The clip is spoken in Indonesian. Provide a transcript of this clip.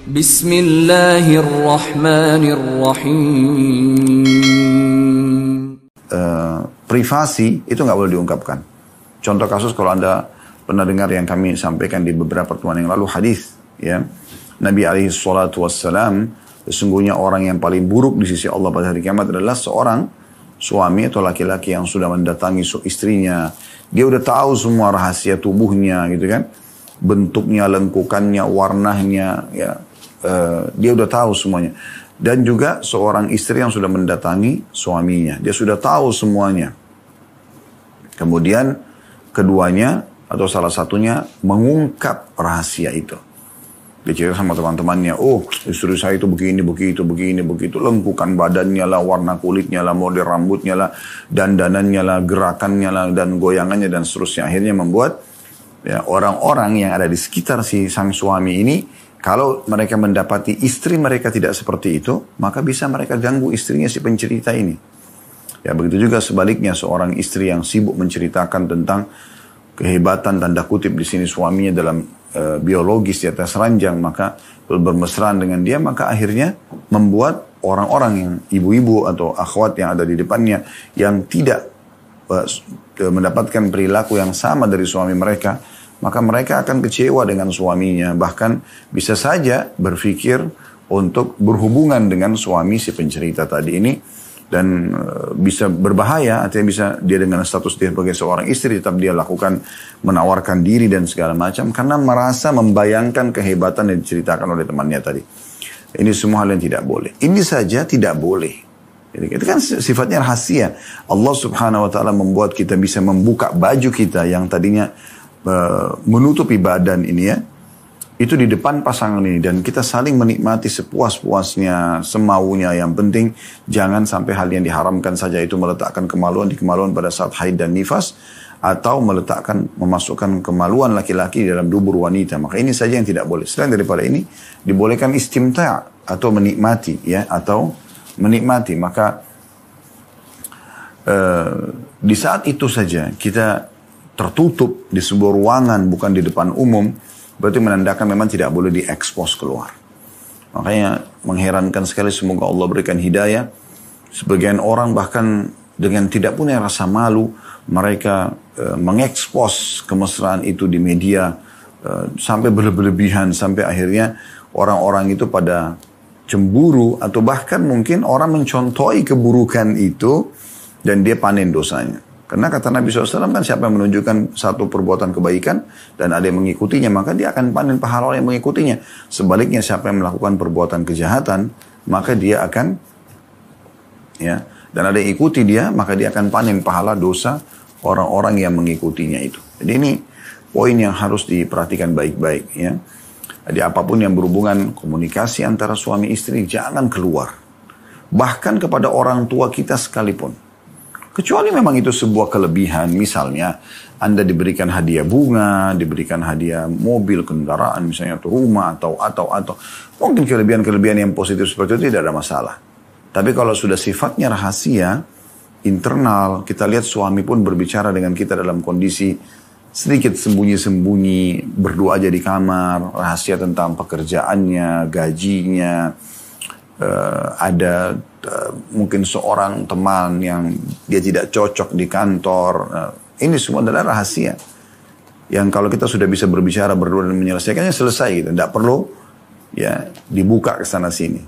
Bismillahirrahmanirrahim. Privasi itu nggak boleh diungkapkan. Contoh kasus kalau Anda pernah dengar yang kami sampaikan di beberapa pertemuan yang lalu hadis, ya, Nabi alaihi salatu wassalam, sesungguhnya orang yang paling buruk di sisi Allah pada hari kiamat adalah seorang suami atau laki-laki yang sudah mendatangi istrinya. Dia udah tahu semua rahasia tubuhnya, gitu kan, bentuknya, lengkukannya, warnanya, ya, dia udah tahu semuanya. Dan juga seorang istri yang sudah mendatangi suaminya, dia sudah tahu semuanya. Kemudian keduanya atau salah satunya mengungkap rahasia itu. Dia cerita sama teman-temannya, oh istri saya itu begini, begitu, lengkukan badannya lah, warna kulitnya lah, model rambutnya lah, dandanannya lah, gerakannya lah, dan goyangannya dan seterusnya. Akhirnya membuat ya, orang-orang yang ada di sekitar si sang suami ini, kalau mereka mendapati istri mereka tidak seperti itu, maka bisa mereka ganggu istrinya si pencerita ini. Ya begitu juga sebaliknya, seorang istri yang sibuk menceritakan tentang kehebatan tanda kutip di sini suaminya dalam biologis di atas ranjang, maka bermesraan dengan dia, maka akhirnya membuat orang-orang yang ibu-ibu atau akhwat yang ada di depannya yang tidak mendapatkan perilaku yang sama dari suami mereka, maka mereka akan kecewa dengan suaminya, bahkan bisa saja berpikir untuk berhubungan dengan suami si pencerita tadi ini. Dan bisa berbahaya, artinya bisa dia dengan status dia sebagai seorang istri tetap dia lakukan menawarkan diri dan segala macam karena merasa membayangkan kehebatan yang diceritakan oleh temannya tadi. Ini semua hal yang tidak boleh. Ini saja tidak boleh. Jadi, itu kan sifatnya rahasia. Allah Subhanahu Wa Taala membuat kita bisa membuka baju kita yang tadinya menutupi badan ini, ya, itu di depan pasangan ini, dan kita saling menikmati sepuas-puasnya, semaunya. Yang penting jangan sampai hal yang diharamkan saja itu meletakkan kemaluan pada saat haid dan nifas, atau memasukkan kemaluan laki-laki di dalam dubur wanita. Maka ini saja yang tidak boleh. Selain daripada ini, dibolehkan istimta' atau menikmati, ya, atau menikmati. Maka di saat itu saja kita tertutup di sebuah ruangan, bukan di depan umum, berarti menandakan memang tidak boleh diekspos keluar. Makanya mengherankan sekali, semoga Allah berikan hidayah. Sebagian orang bahkan dengan tidak punya rasa malu, mereka mengekspos kemesraan itu di media sampai berlebihan, sampai akhirnya orang-orang itu pada cemburu, atau bahkan mungkin orang mencontohi keburukan itu dan dia panen dosanya. Karena kata Nabi SAW kan, siapa yang menunjukkan satu perbuatan kebaikan dan ada yang mengikutinya, maka dia akan panen pahala yang mengikutinya. Sebaliknya, siapa yang melakukan perbuatan kejahatan, maka dia akan, ya, dan ada yang ikuti dia, maka dia akan panen pahala dosa orang-orang yang mengikutinya itu. Jadi ini poin yang harus diperhatikan baik-baik, ya. Jadi apapun yang berhubungan komunikasi antara suami istri, jangan keluar. Bahkan kepada orang tua kita sekalipun. Kecuali memang itu sebuah kelebihan, misalnya Anda diberikan hadiah bunga, diberikan hadiah mobil, kendaraan, misalnya atau rumah, atau mungkin kelebihan-kelebihan yang positif seperti itu tidak ada masalah. Tapi kalau sudah sifatnya rahasia, internal, kita lihat suami pun berbicara dengan kita dalam kondisi sedikit sembunyi-sembunyi, berdua aja di kamar, rahasia tentang pekerjaannya, gajinya, ada mungkin seorang teman yang dia tidak cocok di kantor. Ini semua adalah rahasia yang kalau kita sudah bisa berbicara berdua dan menyelesaikannya, selesai gitu. Tidak perlu, ya, dibuka ke sana sini.